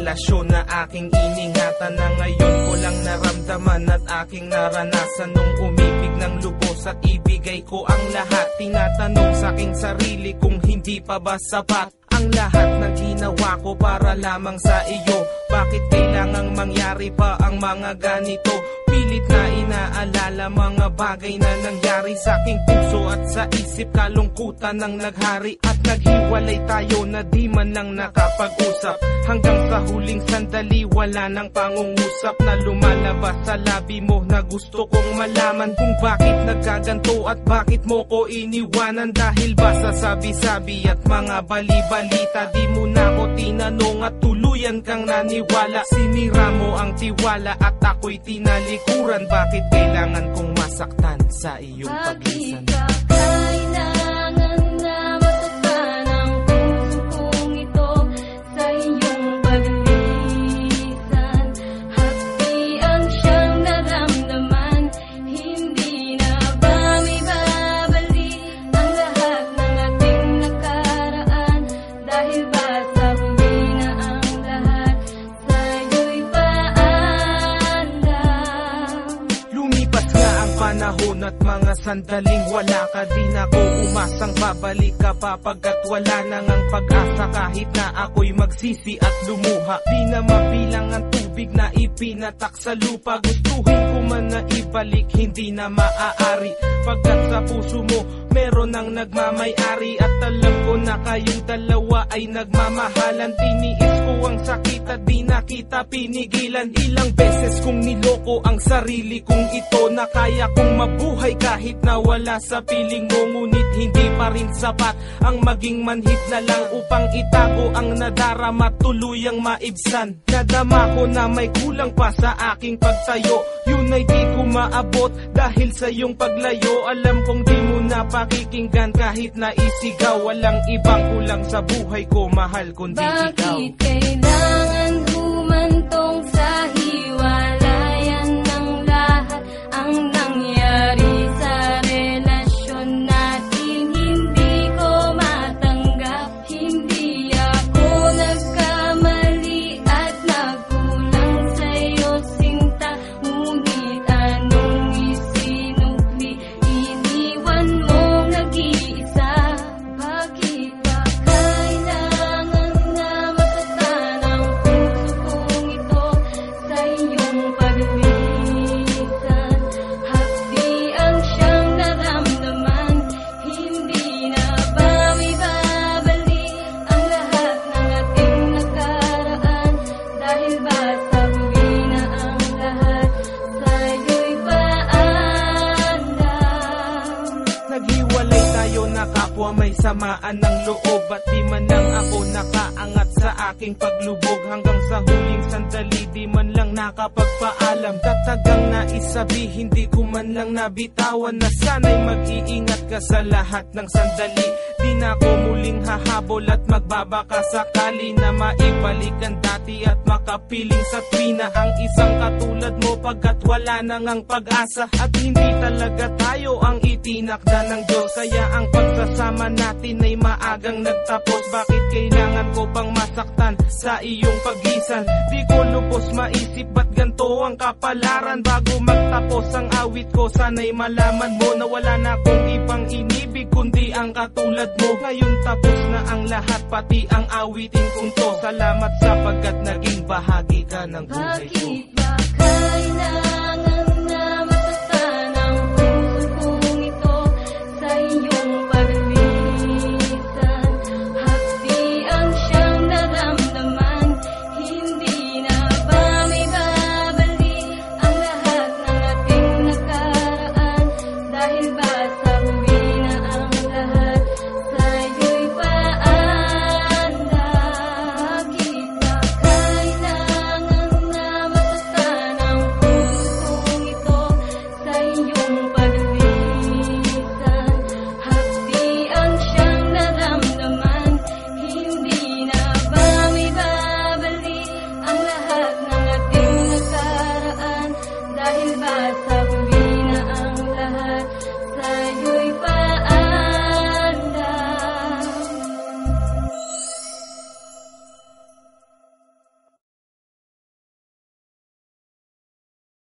relasyon na aking iningatan, na ngayon ko lang naramdaman at aking naranasan. Nung umibig ng lubos at ibigay ko ang lahat, tinatanong sa aking sarili kung hindi pa ba sapat ang lahat ng ginawa ko para lamang sa iyo. Bakit kailangang mangyari pa ang mga ganito? Pilit na inaalala mga bagay na nangyari sa aking puso at sa isip. Kalungkutan ang naghari at naghiwalay tayo na di man lang nakapag-usap. Hanggang sa huling sandali wala nang pangungusap na lumalabas sa labi mo, na gusto kong malaman kung bakit nagkaganto at bakit mo ko iniwanan. Dahil ba sa sabi-sabi at mga bali-balita, di mo na ko tinanong at tuluyan kang naniwala. Sinira mo ang tiwala at ako'y tinalikuran. Bakit kailangan kong masaktan sa iyong paglisan? Panahon at mga sandaling wala ka, di na ko umasang babalik ka pa, pagkat wala na ngang pag-asa. Kahit na ako'y magsisi at lumuha, di na mabilang ang tubig na ipinatak sa lupa. Gustuhin ko man na ibalik, hindi na maaari, pagkat sa puso mo meron ang nagmamay-ari. At alam ko na kayong dalawa ay nagmamahalan. Tiniis ko ang sakit at di na kita pinigilan. Ilang beses kong niloko ang sarili kong ito, na kaya kong mabuhay kahit na wala sa piling mo. Ngunit hindi pa rin sapat ang maging manhid na lang upang itago ang nadarama, tuluyang maibsan. Nadama ko na may kulang pa sa aking pagtayo, yun ay di ko maabot dahil sa iyong paglayo. Alam kong di mo na pakikinggan kahit na isigaw. Walang ibang kulang sa buhay ko, mahal, kundi ikaw. Bakit kailangan humantong sa hiwalayan ng lahat ang nangyari sa relasyon natin? Hindi ko matanggap, hindi ako nagkamali at nagkulang sa'yo sinta. Ngunit anong isinukli, iniwan mong nag-iisa. Bakit ba kailangan na masaktan ang puso kong ito sa iyong pagbibisan? Hapdi ang siyang naramdaman, hindi na ba may babalik ang lahat ng ating nakaraan? Dahil ba sabi na ang lahat sa'yo'y paandam? Naghiwalay tayo na kapwa may samaan ng loob, at di man lang ako nakaangat sa aking paglubog. Hanggang sa huling sandali di man lang nakapagpaalam. Tatagang naisabi, hindi ko man lang nabitawan, na sana'y mag-iingat ka sa lahat ng sandali. Di na ako muling hahabol at magbabaka sakali na maibalik ang dati at makapiling sa tuwina ang isang katulad mo, pagkat wala na ngang pag-asa. At hindi talaga tayo ang itinakda ng Diyos, kaya ang pagsasama natin ay maagang nagtapos. Bakit kailangan ko pang masaktan sa iyong pagisan? Di ko lubos maisip ba't ganito ang kapalaran. Bago magtapos ang awit ko, sana'y malaman mo na wala na akong ibang inibig kundi ang katulad mo. Ngayon tapos na ang lahat, pati ang awitin kong to. Salamat sapagkat naging bahagi ka ng buhay ko. Bakit ba kailangan